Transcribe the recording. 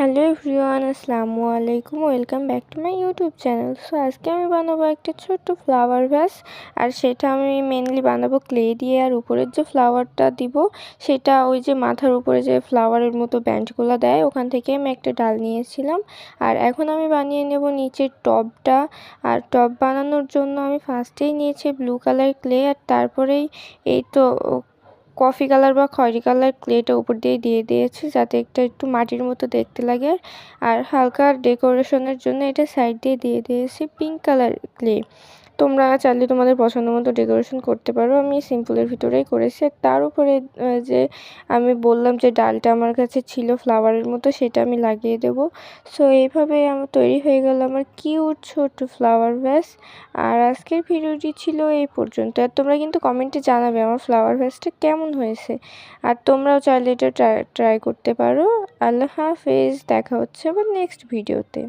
Hello everyone, আসসালামু আলাইকুম। Welcome back to my YouTube channel. So আজকে আমি বানাবো একটা ছোট্ট ফ্লাওয়ার ভ্যাস, আর সেটা আমি মেনলি বানাবো ক্লে দিয়ে। আর উপরের যে ফ্লাওয়ারটা দিব সেটা ওই যে মাথার উপরে যে ফ্লাওয়ারের মতো ব্যান্ডগুলো দেয় ওখান থেকে আমি একটা ডাল নিয়েছিলাম। আর এখন আমি বানিয়ে নেব নিচের টবটা। আর টব বানানোর জন্য আমি ফার্স্টেই নিয়েছি ব্লু কালার ক্লে, আর তারপরেই এই তো কফি কালার বা খয়েরি কালার ক্লেটা উপর দিয়ে দিয়েছি যাতে একটু মাটির মতো দেখতে লাগে। আর হালকা ডেকোরেশনের জন্য এটা সাইড দিয়ে দিয়েছি পিঙ্ক কালার ক্লে। তোমরা চাইলে তোমাদের পছন্দ মতো ডেকোরেশন করতে পারো, আমি সিম্পলের ভিতরেই করেছি। আর তার উপরে যে আমি বললাম যে ডালটা আমার কাছে ছিল ফ্লাওয়ারের মতো, সেটা আমি লাগিয়ে দেব। সো এইভাবে আমার তৈরি হয়ে গেল আমার কিউট ছোট ফ্লাওয়ার ভ্যাস। আর আজকের ভিডিওটি ছিল এই পর্যন্ত। আর তোমরা কিন্তু কমেন্টে জানাবে আমার ফ্লাওয়ার ভ্যাসটা কেমন হয়েছে। আর তোমরাও চাইলে এটা ট্রাই করতে পারো। আল্লাহ হাফেজ, দেখা হচ্ছে আবার নেক্সট ভিডিওতে।